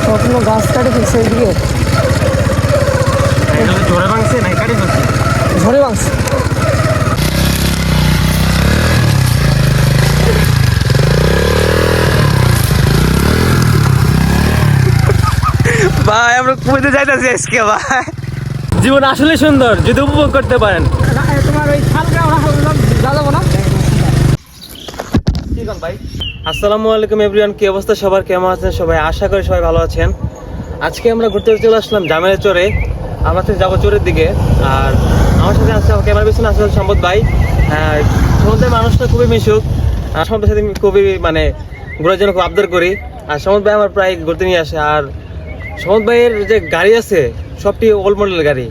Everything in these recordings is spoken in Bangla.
কখনো গাছ কাটে ফেলছে এদিকে, ঝড়ে ভাঙছে না কাটি ফেলছে? ঝড়ে ভাঙছে। ভাই আমরা পুজোতে যাইতেছি আজকে ভাই। জীবন আসলে সুন্দর যদি উপভোগ করতে পারেন। তোমার ওই খালটা যাবো না ভাই। আসসালামু আলাইকুম এভরিওয়ান, কি অবস্থা সবার, কেমন আছেন সবাই? আশা করি সবাই ভালো আছেন। আজকে আমরা ঘুরতে চলে আসলাম জামের চরে। আমরা যাবো চরের দিকে। আর আমার সাথে আসছে ক্যামেরা পিছনে আসলে সম্পদ ভাই। সমুদ্রের মানুষটা খুবই মিশুক, আর সম্পদের সাথে খুবই মানে ঘোরার জন্য খুব আবদার করি। আর সমুদ ভাই আমার প্রায় ঘুরতে নিয়ে আসে। আর সমুদ ভাইয়ের যে গাড়ি আছে সবটি ওল্ড মডেলের গাড়ি,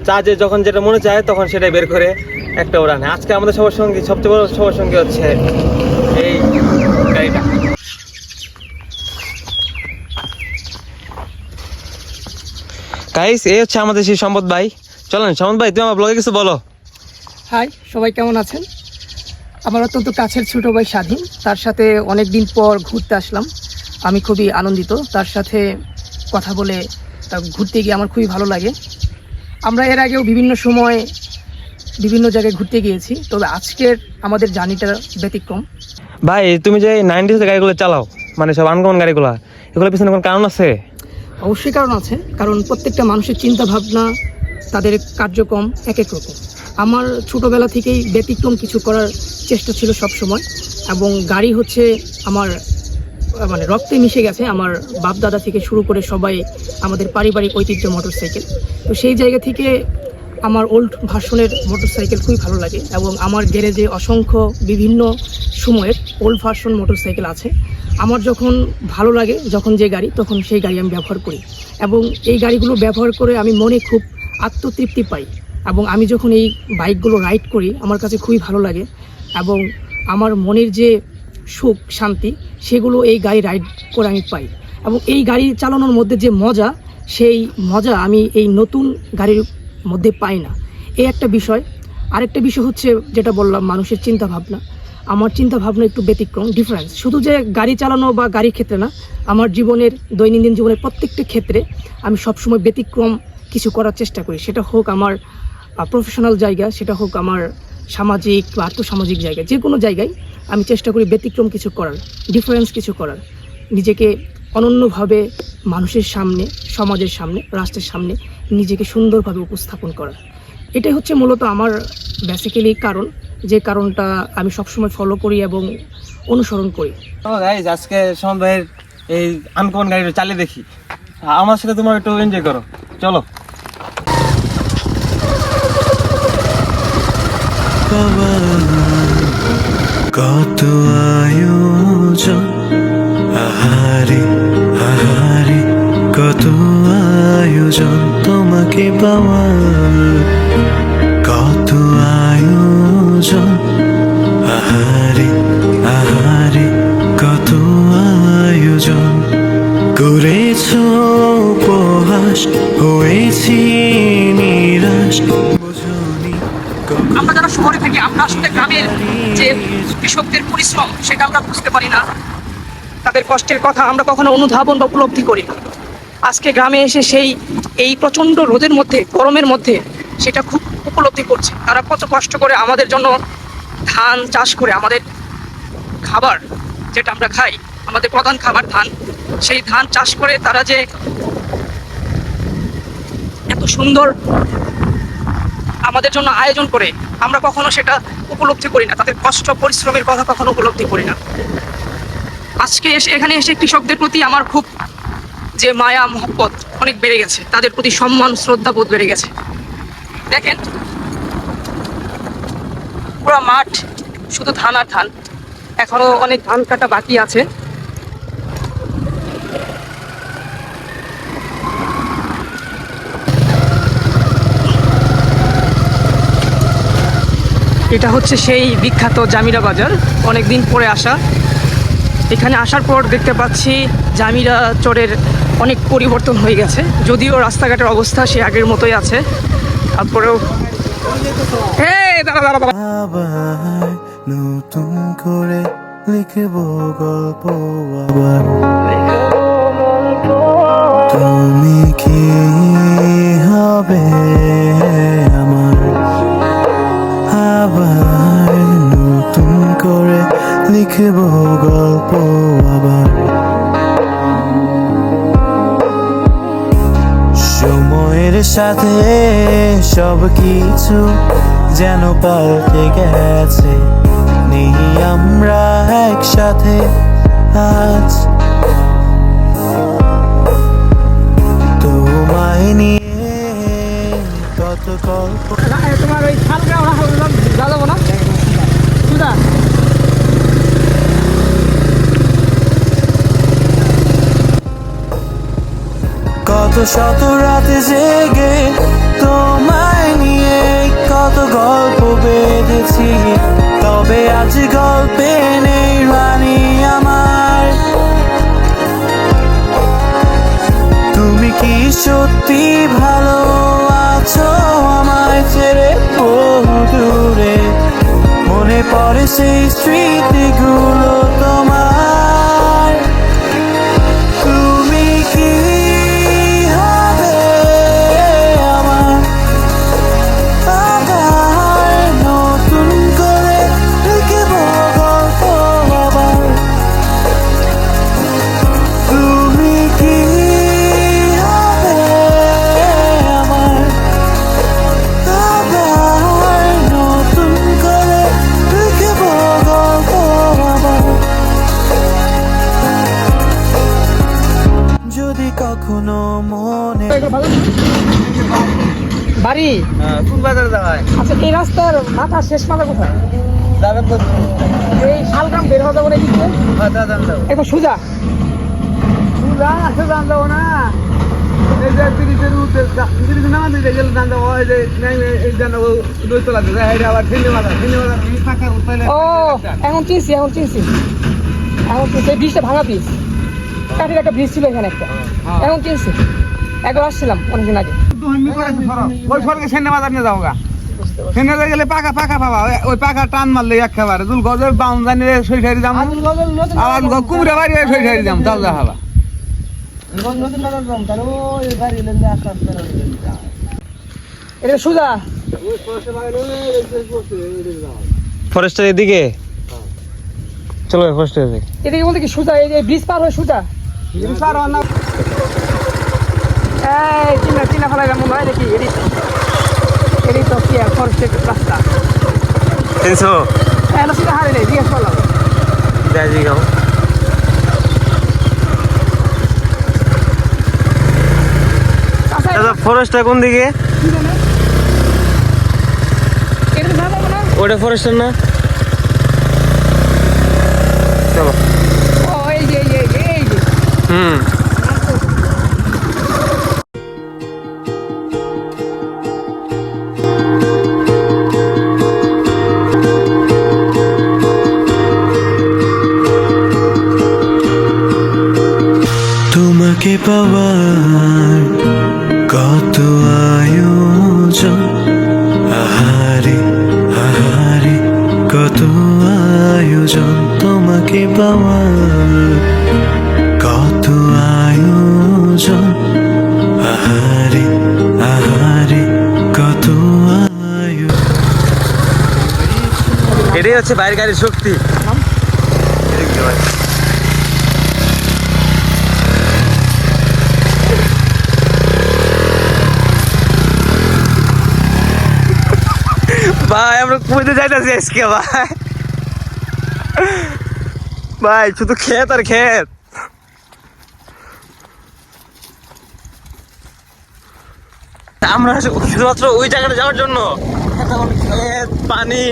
চা যে যখন যেটা মনে চায় তখন সেটাই বের করে একটা ওড়ানে। আজকে আমাদের সবার সঙ্গে সবচেয়ে বড় সবার সঙ্গে হচ্ছে এই গাড়িটা। গাইস, এই হচ্ছে আমাদের সেই সম্পদ ভাই। চলেন সম্পদ ভাই, তুমি আমার ব্লগে কিছু বলো। হাই, সবাই কেমন আছেন? আমার অত্যন্ত কাছের ছোট ভাই স্বাধীন, তার সাথে অনেক দিন পর ঘুরতে আসলাম। আমি খুবই আনন্দিত তার সাথে কথা বলে। ঘুরতে গিয়ে আমার খুবই ভালো লাগে। আমরা এর আগেও বিভিন্ন সময় বিভিন্ন জায়গায় ঘুরতে গিয়েছি, তবে আজকের আমাদের জার্নিটা ব্যতিক্রম। ভাই তুমি যে 90s গাড়িগুলো চালাও, মানে সব আনকমন গাড়িগুলো, এগুলোর পিছনে কোনো কারণ আছে? অবশ্যই কারণ আছে, কারণ প্রত্যেকটা মানুষের চিন্তা ভাবনা, তাদের কার্যক্রম এক এক রকম। আমার ছোটোবেলা থেকেই ব্যতিক্রম কিছু করার চেষ্টা ছিল সব সময়, এবং গাড়ি হচ্ছে আমার মানে রক্তে মিশে গেছে। আমার বাপ দাদা থেকে শুরু করে সবাই আমাদের পারিবারিক ঐতিহ্য মোটরসাইকেল। তো সেই জায়গা থেকে আমার ওল্ড ভার্সনের মোটরসাইকেল খুবই ভালো লাগে, এবং আমার গ্যারেজে অসংখ্য বিভিন্ন সময়ের ওল্ড ভার্সন মোটরসাইকেল আছে। আমার যখন ভালো লাগে, যখন যে গাড়ি, তখন সেই গাড়ি আমি ব্যবহার করি, এবং এই গাড়িগুলো ব্যবহার করে আমি মনে খুব আত্মতৃপ্তি পাই। এবং আমি যখন এই বাইকগুলো রাইড করি আমার কাছে খুবই ভালো লাগে, এবং আমার মনের যে সুখ শান্তি সেগুলো এই গাড়ি রাইড করে আমি পাই। এবং এই গাড়ি চালানোর মধ্যে যে মজা, সেই মজা আমি এই নতুন গাড়ির মধ্যে পাই না। এই একটা বিষয়। আরেকটা বিষয় হচ্ছে যেটা বললাম, মানুষের চিন্তা ভাবনা। আমার চিন্তা ভাবনা একটু ব্যতিক্রম, ডিফারেন্স। শুধু যে গাড়ি চালানো বা গাড়ির ক্ষেত্রে না, আমার জীবনের দৈনন্দিন জীবনের প্রত্যেকটা ক্ষেত্রে আমি সবসময় ব্যতিক্রম কিছু করার চেষ্টা করি। সেটা হোক আমার প্রফেশনাল জায়গা, সেটা হোক আমার সামাজিক বা আর্থসামাজিক জায়গা, যে কোনো জায়গায় আমি চেষ্টা করি ব্যতিক্রম কিছু করার, ডিফারেন্স কিছু করার, নিজেকে অনন্যভাবে মানুষের সামনে, সমাজের সামনে, রাষ্ট্রের সামনে নিজেকে সুন্দরভাবে উপস্থাপন করার। এটাই হচ্ছে মূলত আমার বেসিক্যালি কারণ, যে কারণটা আমি সবসময় ফলো করি এবং অনুসরণ করি। আজকে সমন ভাইয়ের এই আনকমন গাড়িটা চালিয়ে দেখি। আমার সাথে তোমার একটু এনজয় করো, চলো। কত আয়োজন, আহারে আহারে কত আয়োজন তোমাকে পাওয়ার, কত আয়োজন, আহারে আহারে কত আয়োজন করেছ উপহাস, হয়েছি নিরাশ বুঝনি। আমরা যারা শহরে থাকি, আমরা আসলে গ্রামের যে কৃষকদের পরিশ্রম সেটা আমরা বুঝতে পারি না, তাদের কষ্টের কথা আমরা কখনো অনুধাবন বা উপলব্ধি করি না। আজকে গ্রামে এসে এই প্রচণ্ড রোদের মধ্যে, গরমের মধ্যে সেটা খুব উপলব্ধি করছে। তারা কত কষ্ট করে আমাদের জন্য ধান চাষ করে, আমাদের খাবার যেটা আমরা খাই, আমাদের প্রধান খাবার ধান, সেই ধান চাষ করে তারা যে এত সুন্দর আমাদের জন্য আয়োজন করে, আমরা কখনো সেটা উপলব্ধি করি না। তাদের কষ্ট পরিশ্রমের কথা কখনো উপলব্ধি করি না। আজকে এখানে এসে কৃষকদের প্রতি আমার খুব যে মায়া মহব্বত অনেক বেড়ে গেছে, তাদের প্রতি সম্মান শ্রদ্ধাবোধ বেড়ে গেছে। দেখেন পুরো মাঠ শুধু ধান আর ধান, এখনো অনেক ধান কাটা বাকি আছে। এটা হচ্ছে সেই বিখ্যাত জামিরা বাজার, অনেকদিন পরে আসা। এখানে আসার পর দেখতে পাচ্ছি জামিরা চরের অনেক পরিবর্তন হয়ে গেছে, যদিও রাস্তাঘাটের অবস্থা সে আগের মতোই আছে। তারপরেও আবার নতুন করে লিখব গল্প, আবার সাথে সব কিছু যেন পাল্টে গেছে, নেই আমরা একসাথে আজ। তোমায় নিয়ে কত গল্প। তোমার ওই শালগ্রাম যা যাবো না সুদা। কত শত রাতে জেগে তোমায় নিয়ে কত গল্প বেঁধেছি, তবে আজ গল্পে নেই রানী আমার। তুমি কি সত্যি ভালো আছো আমায় ছেড়ে বহু দূরে? মনে পড়ে সেই স্মৃতিগুলো তোমার। তুমি কি হবে আমার আবার নতুন করে লিখব গল্প আবার? তুমি কি হবে আমার আবার নতুন করে লিখব গল্প আবার? যদি কখনো মনে বাড়ি কোন বাজারে যাওয়ায় আচ্ছা, এই রাস্তার মাথা শেষ মাথা কোথায়? যাবেন তো? এই শালগ্রাম বের হওয়া যাবো না কিন্তু একদম সোজা সোজা আসে যান যাবো না। এই যে তিরিশের নামাজ দিতে গেলে জানতে হয় যে এই জানো দইতলা দিতে আবার ঠেলে মাথা এই পাকা উঠলে। ও এখন চিনছি এই ব্রিজটা ভাঙা ব্রিজ, কাঠের একটা ব্রিজ ছিল এখানে একটা, এখন চিনছি। একবার আসছিলাম অনেকদিন আগে। ওই সরকে সেনে বাজার নিয়ে যাও গা, সেনে গেলে পাকা পাবা, ওই পাকা টান মারলে একেবারে দুল গজের বাউন জানি সইসারি যাম, আবার কুমড়া বাড়ি সইসারি যাম, চাল যা হাবা। এটা সোজা ফরেস্টের এদিকে চলো, ফরেস্টের এদিকে। এদিকে বলতে কি সোজা, এই যে ব্রিজ পার হয়ে সোজা। এই চিনা ফেলা মনে হয় নাকি? এদিক তো কি ফরেস্টের রাস্তা, তিনশো এটা সোজা হারে নেই, জিজ্ঞেস করলাম। যাই গাও আচ্ছা ফরেস্টটা কোন দিকে? এটা তো যাবো না। ওটা ফরেস্টের না? চলো। ও এই যে হুম, তোমাকে পাওয়ার কত আয়োজন, আহারে আহারে কত আয়োজন। তোমাকে পাওয়ার কত আয়োজন, আহারে আহারে কত আয়োজন। এটাই হচ্ছে বাইরের গাড়ির শক্তি। এদিকে ভাই। ভাই আমরা কুমিতে যাইতেছি আজকে ভাই। ভাই শুধু ক্ষেত আর ক্ষেত। আমরা শুধুমাত্র ওই জায়গাটা যাওয়ার জন্য ক্ষেত, পানি,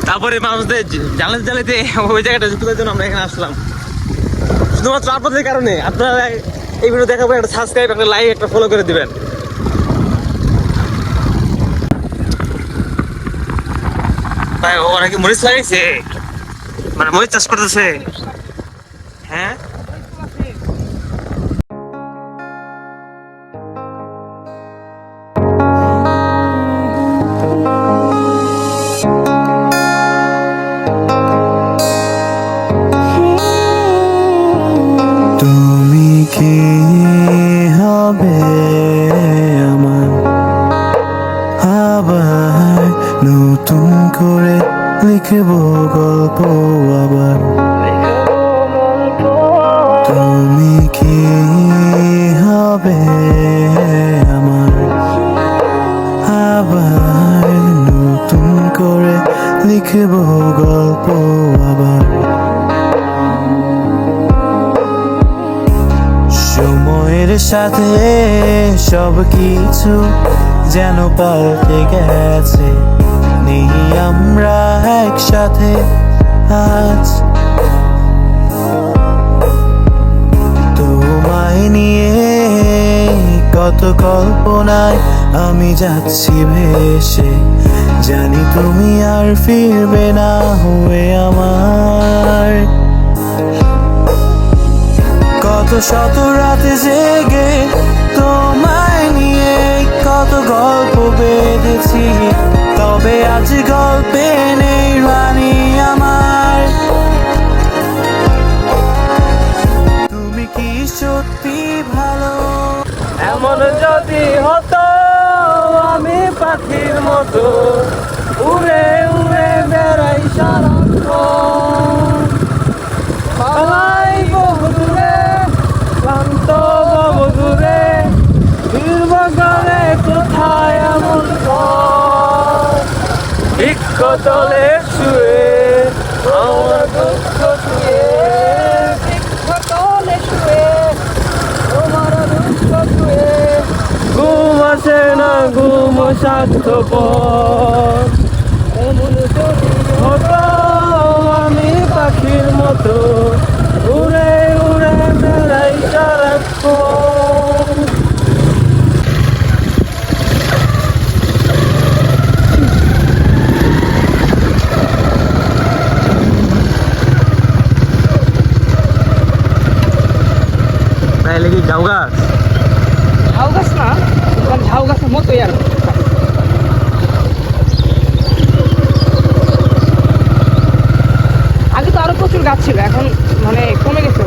তারপরে মানুষদের জ্বালাতে ওই জায়গাটা যুক্ত করার জন্য আমরা এখানে আসলাম, শুধুমাত্র আপনাদের কারণে। আপনারা এই ভিডিও দেখাবো, একটা সাবস্ক্রাইব, একটা লাইক, একটা ফলো করে দিবেন। ভাই ওরা কি মরিচ লাগাইছে, মানে মরিচ চাষ করতেছে? হ্যাঁ তুমি কি হবে আমার আবার নতুন করে লিখব গল্প আবার? তুমি কি হবে আমার লিখব গল্প আবার। সময়ের সাথে সব কিছু যেন পাল্টে গেছে, নেই আমরা একসাথে আজ। তোমায় নিয়ে কত কল্পনায় আমি যাচ্ছি ভেসে, জানি তুমি আর ফিরবে না হয়ে আমার। কত শত রাতে জেগে তোমায় নিয়ে কত গল্প বেঁধেছি, তবে আজ গল্পে নেই রানী আমার। তুমি কি সত্যি ভালো? এমন যদি হতো আমি পাখির মতো উড়ে উড়ে বেড়াই সারাক্ষণ, পালাই বহু দূরে ক্লান্ত বহু দূরে, ফিরব গলে কোথায় এমন বৃক্ষ তলে শুয়ে আমার দুঃখ শুয়ে, বৃক্ষ তলে শুয়ে তোমার দুঃখ শুয়ে, ঘুম আসে না ঘুম স্বার্থপর। এমন যদি হতো আমি পাখির মতো উড়ে উড়ে বেড়াই সারাক্ষণ। তাইলে কি ঝাউ গাছ? ঝাউ গাছ না, ঝাউ গাছের মতোই আর কি। আগে তো আরো প্রচুর গাছ ছিল, এখন মানে কমে গেছে।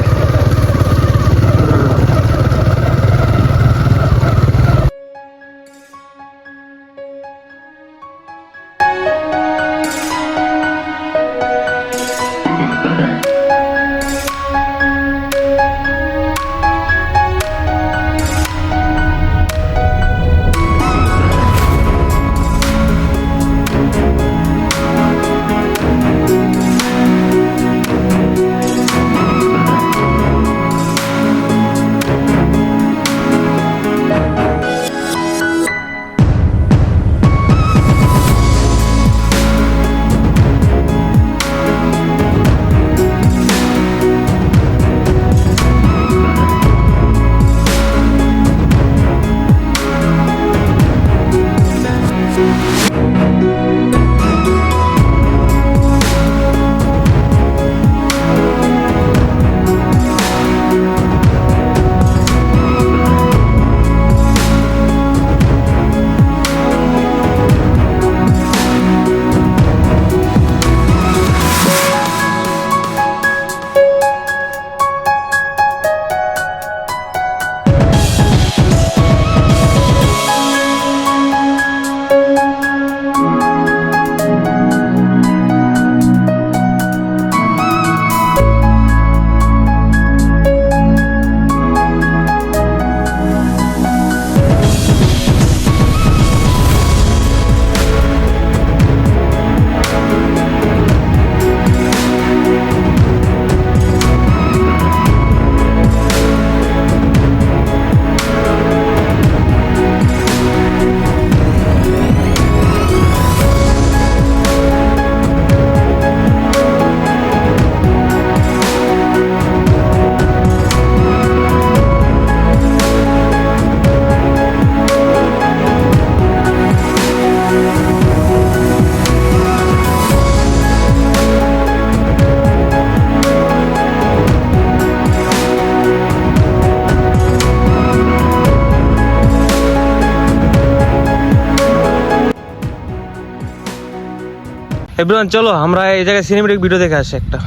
এভরিওয়ান চলো আমরা এই জায়গায় সিনেমেটিক ভিডিও দেখে আসি একটা।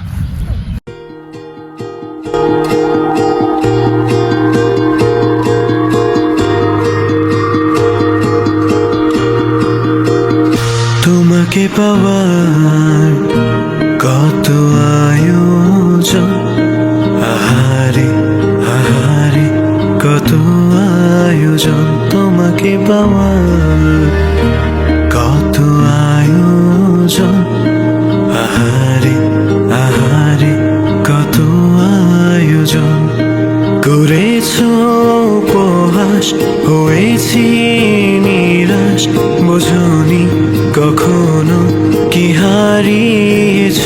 তোমাকে পাওয়ার কত আয়োজন, আহারে আহারে কত আয়োজন, তোমাকে পাওয়ার কত আয়োজন, করেছ উপহাস, হয়েছি নিরাশ, বোঝনি কখনো কি হারিয়েছ।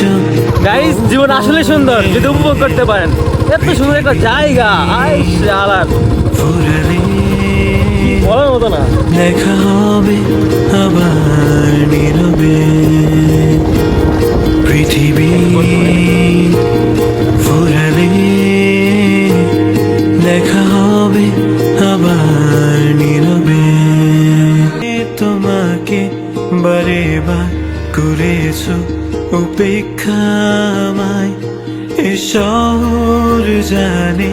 গাইস, জীবন আসলে সুন্দর যদি উপভোগ করতে পারেন। এত সুন্দর একটা জায়গা, আলার ফুরালে বলার মতো না। দেখা হবে আবার নীরবে, পৃথিবী ফুরালে দেখা হবে আবার নীরবে। তোমাকে বারে বার করেছ উপেক্ষা আমায়, এ শহর জানে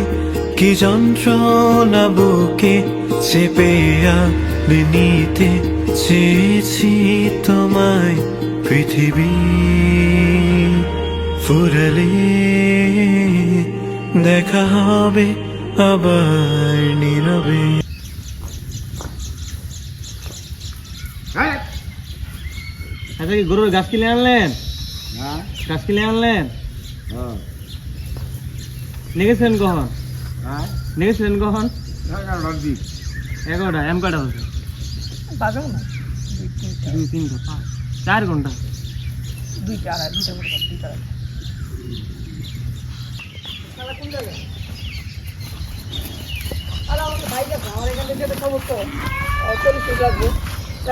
কি যন্ত্রণা বুকে চেপে নিতে চেয়েছি তোমায়। পৃথিবী ফুরালে দেখা হবে আবার নীরবে। আচ্ছা, কি গরুর গাছ কিনে আনলেন? গাছ কিনে আনলেন? নিয়েছিলেন কখন? নিয়েছিলেন কখন? 11টা। এম কয়টা হচ্ছে? 2, 3, 4 ঘন্টা।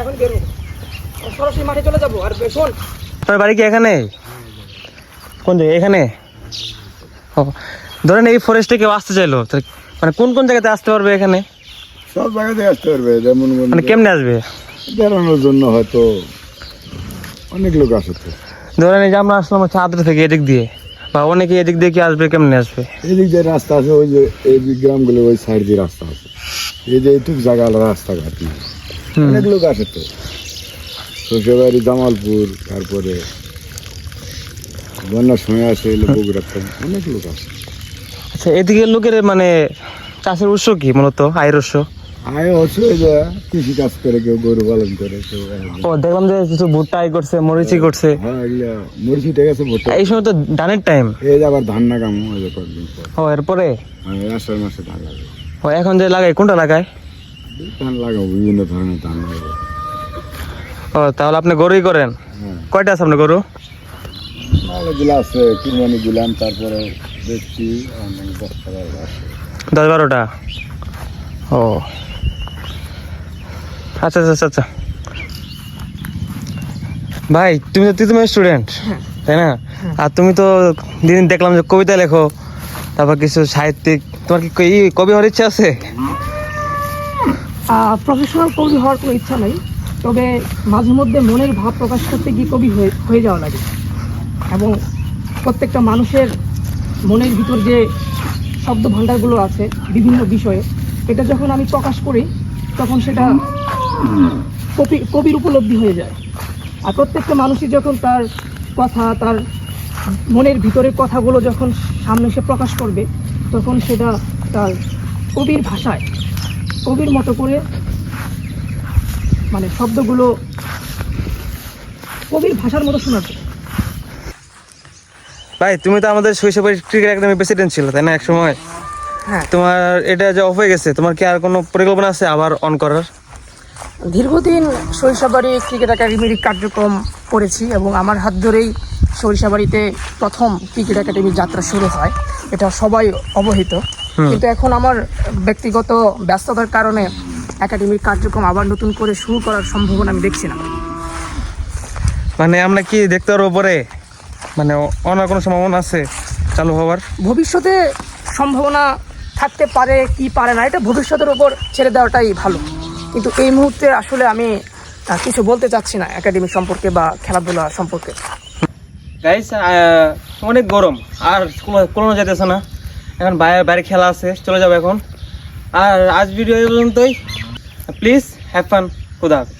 এখন বেরোবো, সরাসরি মাঠে চলে যাবো। আর শোন, আপনার বাড়ি কি এখানে? কোন জায়গায়? এখানে? ও, ধরেন এই ফরেস্টে কেউ আসতে চাইলো, মানে কোন কোন জায়গাতে আসতে পারবে এখানে? সব জায়গাতে আসতে পারবে, যেমন মানে কেমনে আসবে? বেড়ানোর জন্য হয়তো অনেক লোক আসে। তো ধরেন এই যে আমরা আসলাম হচ্ছে আদ্রা থেকে এদিক দিয়ে, বা অনেকে এদিক দিয়ে কি আসবে, কেমনে আসবে? এদিক দিয়ে রাস্তা আছে, ওই যে এই যে গ্রামগুলো ওই সাইড দিয়ে রাস্তা আছে, এই যে এইটুক জায়গা রাস্তাঘাট নেই। অনেক লোক আসে তো, শ্বশুরবাড়ি জামালপুর, তারপরে বন্যার সময় আসে এলো বগুড়ার থেকে অনেক লোক আসে। আচ্ছা, এদিকে লোকের মানে চাষের উৎস কি মূলত, আয়ের উৎস? আয় হচ্ছে ওই যে কৃষি কাজ করে, কেউ গরু পালন করে, কেউ ও, দেখলাম যে কিছু ভুট্টা করছে, মরিচি করছে। হ্যাঁ এগুলা মরিচি ঠিক আছে, ভুট্টা। এই সময় তো ধানের টাইম। এই যে আবার ধান লাগামো ওই যে কয়েকদিন পর, ও, এরপরে আষাঢ় মাসে ধান লাগাবো। ও, এখন যে লাগাই কোনটা লাগায়? ধান লাগাবো, বিভিন্ন ধরনের ধান লাগাবো। ও, তাহলে আপনি গরুই করেন? হ্যাঁ, কয়টা আছে আপনার গরু? অনেকগুলো আছে, কুরবানি দিলাম, তারপরে দেখছি 10 টাকা আছে। 10-12টা। ও আচ্ছা আচ্ছা আচ্ছা। ভাই, তুমি স্টুডেন্ট, তাই না? আর তুমি তো দিন দেখলাম যে কবিতা লেখো, তারপর কিছু সাহিত্যিক, তোমার কি কবি হওয়ার ইচ্ছা আছে? প্রফেশনাল কবি হওয়ার কোনো ইচ্ছা নেই, তবে মাঝে মধ্যে মনের ভাব প্রকাশ করতে গিয়ে কবি হয়ে যাওয়া লাগে। এবং প্রত্যেকটা মানুষের মনের ভিতর যে শব্দ ভাণ্ডারগুলো আছে বিভিন্ন বিষয়ে, এটা যখন আমি প্রকাশ করি তখন সেটা কবির উপলব্ধি হয়ে যায়। আর প্রত্যেকটা মানুষই যখন তার কথা, তার মনের ভিতরের কথাগুলো যখন সামনে এসে প্রকাশ করবে, তখন সেটা তার কবির ভাষায়, কবির মতো করে, মানে শব্দগুলো কবির ভাষার মতো শোনাবে। ভাই, তুমি তো আমাদের শৈশবের ক্রিকেট একাডেমির প্রেসিডেন্ট ছিল, তাই না এক সময়? হ্যাঁ, তোমার এটা যে অফ হয়ে গেছে, তোমার কি আর কোনো পরিকল্পনা আছে আবার অন করার? দীর্ঘদিন সরিষাবাড়ি ক্রিকেট একাডেমির কার্যক্রম করেছি এবং আমার হাত ধরেই সরিষাবাড়িতে প্রথম ক্রিকেট একাডেমির যাত্রা শুরু হয়, এটা সবাই অবহিত। কিন্তু এখন আমার ব্যক্তিগত ব্যস্ততার কারণে একাডেমির কার্যক্রম আবার নতুন করে শুরু করার সম্ভাবনা আমি দেখছি না। মানে আমরা কি দেখতে পারবো পরে, মানে অন্য কোনো সম্ভাবনা আছে চালু হওয়ার? ভবিষ্যতে সম্ভাবনা থাকতে পারে কি পারে না, এটা ভবিষ্যতের উপর ছেড়ে দেওয়াটাই ভালো। কিন্তু এই মুহূর্তে আসলে আমি কিছু বলতে চাচ্ছি না একাডেমি সম্পর্কে বা খেলাধুলা সম্পর্কে। গাইস, অনেক গরম, আর কোনো যেতেছে না। এখন বাইরে খেলা আছে, চলে যাবো এখন। আর আজ ভিডিও এই পর্যন্তই। Please have fun. খুদা হাফেজ।